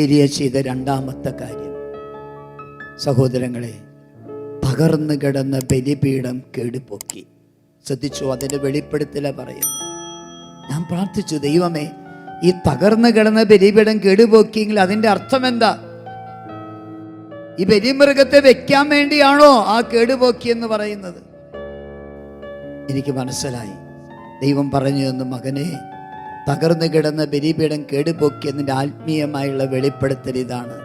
ഏലിയ ചെയ്ത രണ്ടാമത്തെ കാര്യം, സഹോദരങ്ങളെ, തകർന്നു കിടന്ന ബലിപീഠം കേടുപോക്കി. ശ്രദ്ധിച്ചു, അതിൻ്റെ വെളിപ്പെടുത്തല പറയുന്നത്. ഞാൻ പ്രാർത്ഥിച്ചു, ദൈവമേ, ഈ തകർന്നു കിടന്ന ബലിപീഠം കേടുപോക്കിയെങ്കിൽ അതിൻ്റെ അർത്ഥം എന്താ? ഈ ബലിമൃഗത്തെ വെക്കാൻ വേണ്ടിയാണോ ആ കേടുപോക്കി എന്ന് പറയുന്നത്? എനിക്ക് മനസ്സിലായി. ദൈവം പറഞ്ഞു തന്നു, മകനെ, തകർന്നു കിടന്ന ബലിപീഠം കേടുപോക്കിയതിൻ്റെ ആത്മീയമായുള്ള വെളിപ്പെടുത്തൽ ഇതാണ്.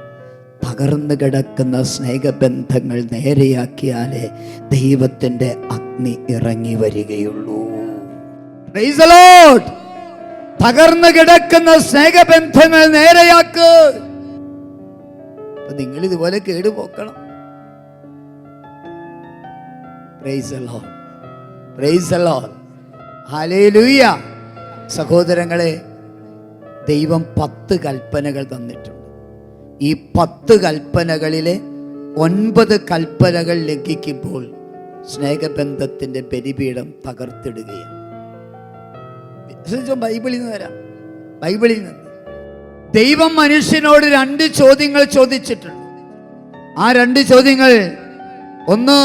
തകർന്നു കിടക്കുന്ന സ്നേഹബന്ധങ്ങൾ നേരെയാക്കിയാലേ ദൈവത്തിൻ്റെ അഗ്നി ഇറങ്ങി വരികയുള്ളൂ. Praise the Lord. തകർന്നു കിടക്കുന്ന സ്നേഹബന്ധങ്ങൾ നേരെയാക്ക്. നിങ്ങൾ ഇതുപോലെ കേടുപോക്കണം. Praise the Lord, praise the Lord, hallelujah. സഹോദരങ്ങളെ, ദൈവം 10 കൽപ്പനകൾ തന്നിട്ടുണ്ട്. ഈ 10 കൽപ്പനകളിലെ 9 കൽപ്പനകൾ ലംഘിക്കുമ്പോൾ സ്നേഹബന്ധത്തിന്റെ ബലിപീഠം തകർത്തിടുകയാണ്. ബൈബിളിൽ നിന്ന് വരാം. ബൈബിളിൽ നിന്ന് ദൈവം മനുഷ്യനോട് 2 ചോദ്യങ്ങൾ ചോദിച്ചിട്ടുണ്ട്. ആ 2 ചോദ്യങ്ങൾ, ഒന്ന്,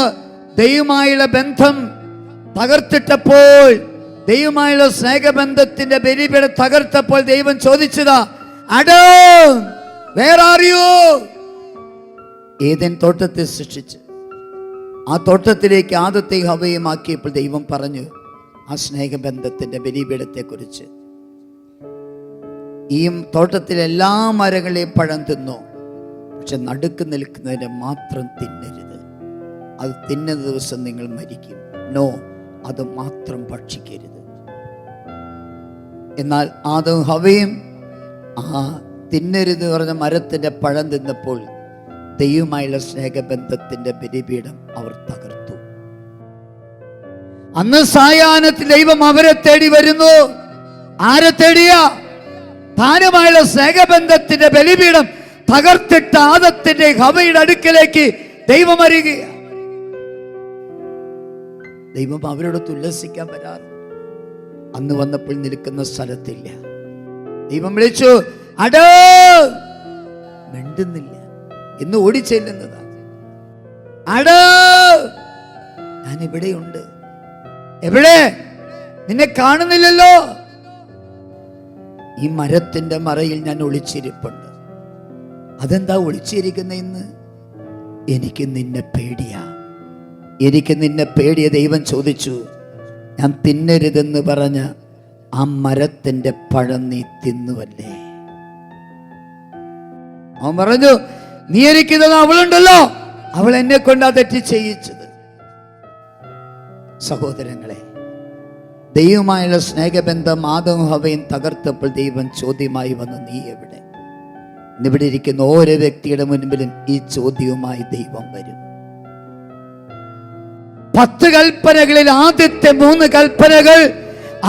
ദൈവമായുള്ള ബന്ധം തകർത്തിട്ടപ്പോൾ, ദൈവമായുള്ള സ്നേഹബന്ധത്തിന്റെ ബലിപീഠം തകർത്തപ്പോൾ ദൈവം ചോദിച്ചതാ, Adam, where are you? Eden തോട്ടത്തെ സൃഷ്ടിച്ച് ആ തോട്ടത്തിലേക്ക് ആദത്തെ ഹവ്വയും ആക്കിയപ്പോൾ ദൈവം പറഞ്ഞു ആ സ്നേഹബന്ധത്തിന്റെ ബലിപീഠത്തെ കുറിച്ച്, ഈ തോട്ടത്തിലെ എല്ലാ മരങ്ങളെയും പഴം തിന്നോ, പക്ഷെ നടുക്ക് നിൽക്കുന്നതിനെ മാത്രം തിന്നരുത്. അത് തിന്നുന്ന ദിവസം നിങ്ങൾ മരിക്കും. നോ, അത് മാത്രം ഭക്ഷിക്കരുത്. എന്നാൽ ആദവും ഹവ്വയും ആ തിന്നരുത് പറഞ്ഞ മരത്തിന്റെ പഴം തിന്നപ്പോൾ ദൈവമായുള്ള സ്നേഹബന്ധത്തിന്റെ ബലിപീഠം അവർ തകർത്തു. അന്ന് സായാഹ്നത്തിൽ ദൈവം അവരെ തേടി വരുന്നു. ആരെ തേടിയ? താനുമായുള്ള സ്നേഹബന്ധത്തിന്റെ ബലിപീഠം തകർത്തിട്ട ആദത്തിന്റെ ഹവ്വയുടെ അടുക്കലേക്ക് ദൈവം വരികയാണ്. ദൈവം അവരോട് ഉല്ലസിക്കാൻ വരാറ്. അന്ന് വന്നപ്പോൾ നിൽക്കുന്ന സ്ഥലത്തില്ല. ദൈവം വിളിച്ചു, ആദം, മിണ്ടുന്നില്ല. എന്ന് ഓടിച്ചെല്ലുന്നതാ. ആദം, ഞാൻ ഇവിടെയുണ്ട്. എവിടെ? നിന്നെ കാണുന്നില്ലല്ലോ. ഈ മരത്തിന്റെ മറയിൽ ഞാൻ ഒളിച്ചിരിപ്പുണ്ട്. അതെന്താ ഒളിച്ചിരിക്കുന്ന? ഇന്ന് എനിക്ക് നിന്നെ പേടിയാ. എനിക്ക് നിന്നെ പേടിയ. ദൈവം ചോദിച്ചു, ഞാൻ തിന്നരുതെന്ന് പറഞ്ഞ ആ മരത്തിന്റെ പഴം നീ തിന്നുവല്ലേ? അവൻ പറഞ്ഞു, നീ എനിക്ക് തന്ന അവളുണ്ടല്ലോ, അവൾ എന്നെ കൊണ്ടാ തെറ്റി ചെയ്യിച്ചത്. സഹോദരങ്ങളെ, ദൈവമായുള്ള സ്നേഹബന്ധം ആദവും ഹവ്വയും തകർത്തപ്പോൾ ദൈവം ചോദ്യമായി വന്നു, നീ എവിടെ? ഇവിടെ ഇരിക്കുന്ന ഓരോ വ്യക്തിയുടെ മുൻപിലും ഈ ചോദ്യവുമായി ദൈവം വരും. 10 കൽപ്പനകളിൽ ആദ്യത്തെ 3 കൽപ്പനകൾ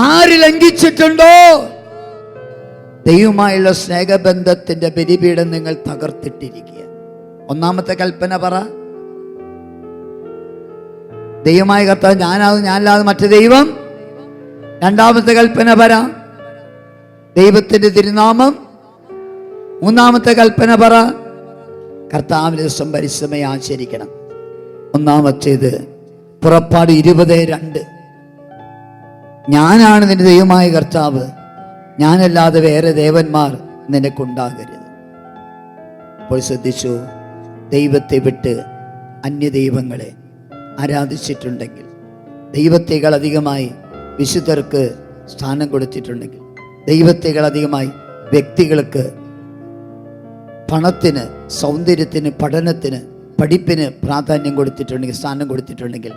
ആര് ലംഘിച്ചിട്ടുണ്ടോ, ദൈവമായുള്ള സ്നേഹബന്ധത്തിന്റെ ബലിപീഠം നിങ്ങൾ തകർത്തിട്ടിരിക്കുക. ഒന്നാമത്തെ കൽപ്പന പറ. ദൈവമായ കർത്താവ് ഞാനാകും, ഞാനല്ലാതെ മറ്റു ദൈവം. രണ്ടാമത്തെ കൽപ്പന പറ, ദൈവത്തിന്റെ തിരുനാമം. മൂന്നാമത്തെ കൽപ്പന പറ, കർത്താവിന്റെ ദിവസം പരിശ്രമം ആചരിക്കണം. ഒന്നാമത്തേത് പുറപ്പാട് 20:2, ഞാനാണ് നിന്റെ ദൈവമായ കർത്താവ്, ഞാനല്ലാതെ വേറെ ദേവന്മാർ നിനക്കുണ്ടാകരുത്. അപ്പോൾ ശ്രദ്ധിച്ചു, ദൈവത്തെ വിട്ട് അന്യദൈവങ്ങളെ ആരാധിച്ചിട്ടുണ്ടെങ്കിൽ, ദൈവത്തേക്കാൾ അധികമായി വിശുദ്ധർക്ക് സ്ഥാനം കൊടുത്തിട്ടുണ്ടെങ്കിൽ, ദൈവത്തേക്കാൾ അധികമായി വ്യക്തികൾക്ക്, പണത്തിന്, സൗന്ദര്യത്തിന്, പഠനത്തിന്, പഠിപ്പിന് പ്രാധാന്യം കൊടുത്തിട്ടുണ്ടെങ്കിൽ, സ്ഥാനം കൊടുത്തിട്ടുണ്ടെങ്കിൽ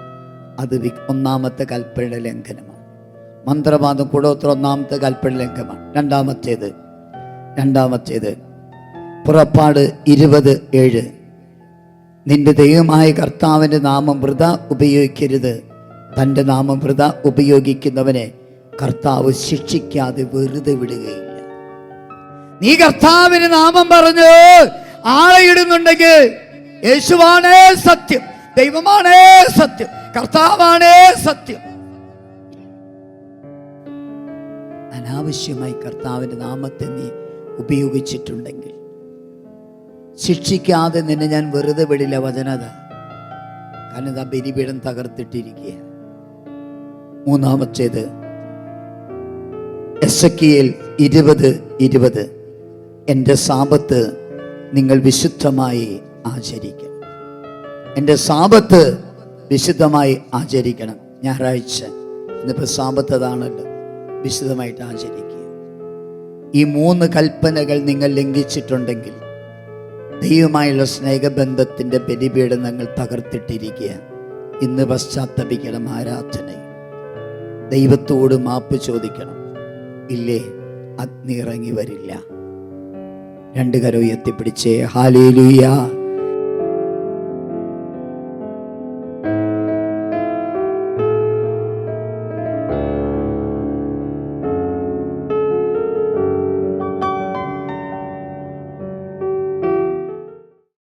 അത് ഒന്നാമത്തെ കൽപ്പനയുടെ ലംഘനമാണ്. മന്ത്രവാദം, കൂടോത്രം ഒന്നാമത്തെ കൽപ്പന ലംഘനമാണ്. രണ്ടാമത്തേത് പുറപ്പാട് 20:7, നിന്റെ ദൈവമായ കർത്താവിൻ്റെ നാമം വൃഥ ഉപയോഗിക്കരുത്. തൻ്റെ നാമം വൃഥ ഉപയോഗിക്കുന്നവനെ കർത്താവ് ശിക്ഷിക്കാതെ വെറുതെ വിടുകയില്ല. നീ കർത്താവിന് നാമം പറഞ്ഞു ആളെയിടുന്നുണ്ടെങ്കിൽ, യേശുവാണേ സത്യം, ദൈവമാണേ സത്യം, കർത്താവാണേ സത്യം, അനാവശ്യമായി കർത്താവിൻ്റെ നാമത്തെ നീ ഉപയോഗിച്ചിട്ടുണ്ടെങ്കിൽ ശിക്ഷിക്കാതെ നിന്നെ ഞാൻ വെറുതെ വിടില്ല. വചനത. കാരണം ഇതാ ബലിപീഠം തകർത്തിട്ടിരിക്കുക. മൂന്നാമത്തേത് എസെക്കിയേൽ 20:20. എൻ്റെ സാബത്ത് നിങ്ങൾ വിശുദ്ധമായി ആചരിക്കണം. എൻ്റെ സാബത്ത് വിശുദ്ധമായി ആചരിക്കണം. ഞായറാഴ്ച ഇന്നിപ്പോൾ സാബത്ത് അതാണല്ലോ, വിശുദ്ധമായിട്ട് ആചരിക്കുക. ഈ 3 കൽപ്പനകൾ നിങ്ങൾ ലംഘിച്ചിട്ടുണ്ടെങ്കിൽ ദൈവമായുള്ള സ്നേഹബന്ധത്തിൻ്റെ ബലിപീഠം നിങ്ങൾ തകർത്തിട്ടിരിക്കുക. ഇന്ന് പശ്ചാത്തപിക്കണം. ആരാധനയും ദൈവത്തോട് മാപ്പ് ചോദിക്കണം. ഇല്ലേ, അഗ്നി ഇറങ്ങി വരില്ല. 2 കരം ഉയർത്തിപ്പിടിച്ചേ. ഹല്ലേലൂയ.